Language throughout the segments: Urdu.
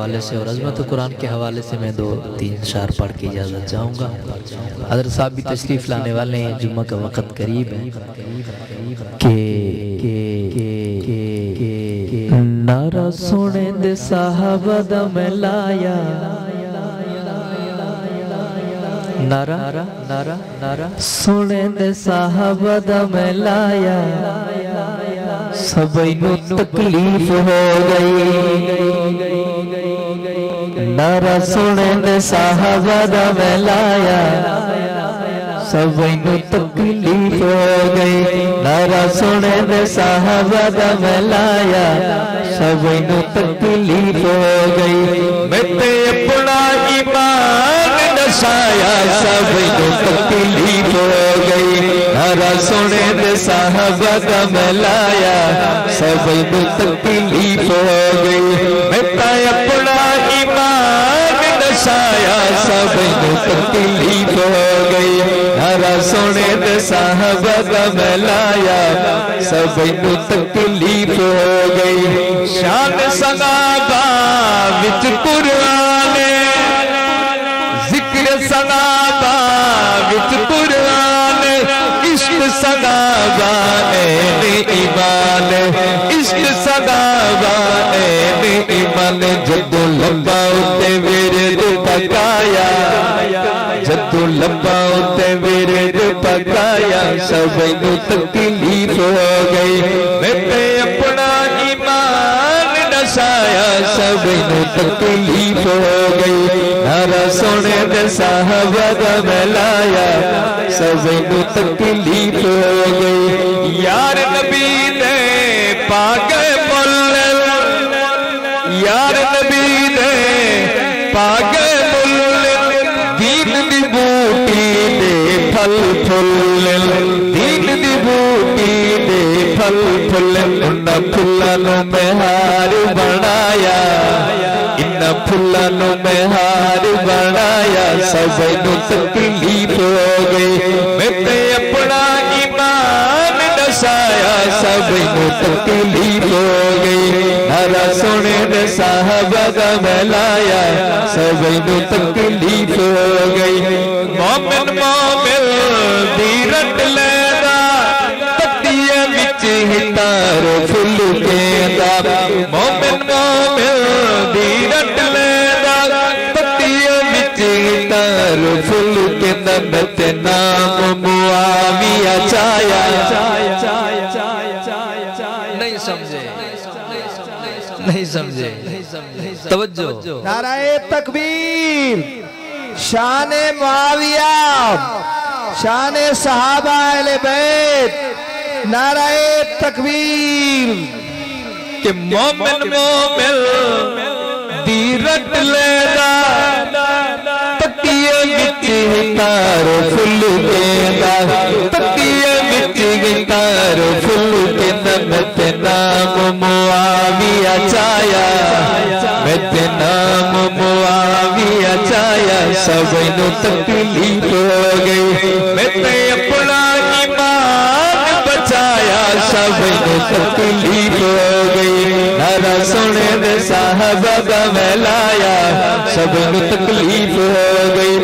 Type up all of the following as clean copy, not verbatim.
حوالے سے اور عظمت قرآن کے حوالے سے میں 2-3 اشعار پڑھ کے اجازت چاہوں گا۔ حضرت صاحب بھی تشریف لانے والے ہیں، جمعہ کا وقت قریب ہے کہ نعرہ سونے دے صحابہ دا میں لایا، نعرہ سونے دے صحابہ دا میں لایا، سبھی نو تکلیف ہو گئی، نعرہ سونے دے صحابہ دا میں لایا، سبھی نو تکلیف ہو گئی، نعرہ سونے دے صحابہ دا میں لایا، سبھی نو تکلیف ہو گئی، میں تے اپنا ایمان دسایا، سبھی نو تکلیف ہو گئی، نعرہ سونے دے صحابہ دا میں لایا، سبھی نو تکلیف ہو گئی، میں تے اپنا ایمان دسایا، سبھی نو تکلیف ہو گئی، نعرہ سونے دے صحابہ دا میں لایا، سبھی نو تکلیف ہو گئی، شان صحابہ وچ قرآن، ذکر صحابہ وچ قرآن، عشق صحابہ این ایمان، عشق صحابہ این ایمان، جدو لبا اتے ورد پکایا، جدو لبا اتے ورد پکایا، سبھی نو تکلیف ہو گئی، میں تے اپنا ایمان دسایا، سبھی نو تکلیف ہو گئی، نعرہ سونے دے صحابہ دا میں لایا، سبھی نو تکلیف ہو گئی، یار نبی دے پاک مل، یار نبی دے پاک مل، دین دی بوٹی دے پھل پھل، دین دی بوٹی دے پھل پھل، انہاں پھلاں نو میں ہار بنایا، انہاں پھلاں نو میں ہار بنایا، سبھی نو تکلیف ہو گئی، میں تے اپنا ایمان دسایا، سبھی نو تکلیف ہو گئی، نعرہ سونے دے صحابہ دا میں لایا، سبھی نو تکلیف ہو گئی، مومن مومن دی رٹ لینا، پتیے وچ ہتار پھل کیندا، مومن مومن دی رٹ لینا، پتیے وچ ہتار پھل کیندا، میں تے نام معاویہ چایا، نہیں سمجھے نہیں سمجھے توجہ، نعرہ تکبیر، شان معاویہ، شان صحابہ اہل بیت، نعرہ تکبیر، کہ مومن مومن دی رٹ لینا، پتیے وچ ہتار پھل کیندا، پتیے وچ ہتار پھل کیندا، میں تے نام معاویہ چایا، میں تے نام معاویہ چایا، سبھی نو تکلیف ہو گئی، میں تے اپنا ایمان بچایا، سبھی نو تکلیف ہو گئی، نعرہ سونے دے صحابہ دا میں لایا، سبھی نو تکلیف ہو گئی،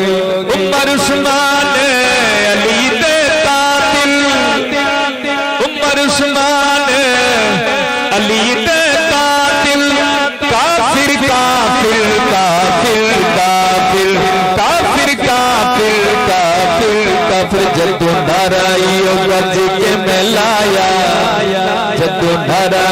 عمر عثمان علی دے قاتل، عمر عثمان علی دے قاتل، کافر کافر کافر کافر کافر کافر کافر کافر، جدو نعرہ گرج کے میں لایا، جدو نعرہ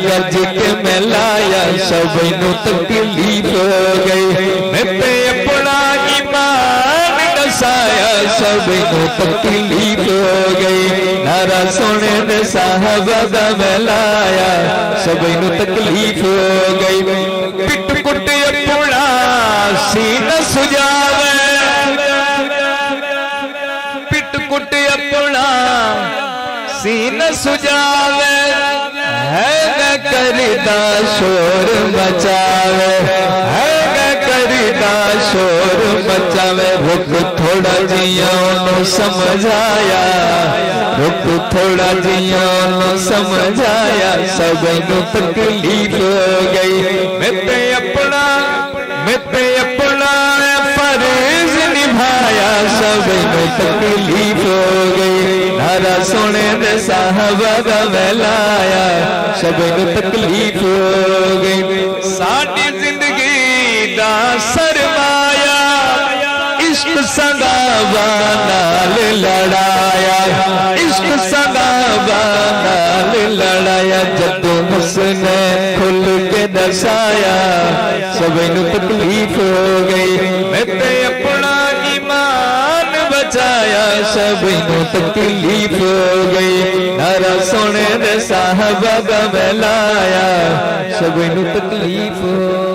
گرج کے میں لایا، سبھی نو تکلیف ہو گئی، میں تے اپنا ایمان دسایا، سبھی نو تکلیف ہو گئی، نعرہ سونے دے صحابہ دا میں لایا، سبھی نو تکلیف ہو گئی، پٹ کٹ اپنا سینہ سجاوے، پٹ کٹ اپنا سینہ سجاوے، ہے نہ کردا شور مچاوے، ہے نہ کردا شور مچاوے، رک تھوڑا جیاں انہوں سمجھایا، رک تھوڑا جیاں انہوں سمجھایا، سبھی نو تکلیف ہو گئی، میں تے اپنا میں تے اپنا فرض نبھایا سب نو تکلیف ہو گئی نعرہ سونے دے صحابہ دا ویلایا سب نو تکلیف ہو گئی ساڈی زندگی دا سرمایہ عشق صحابہ نال لڑایا عشق صحابہ نال لڑایا جدو حسنین کھل کے دسایا سب نو تکلیف ہو گئی میں تے اپنا ایمان بچایا سب نو تکلیف ہو گئی نعرہ سونے دے صحابہ دا ویلایا سب نو تکلیف ہو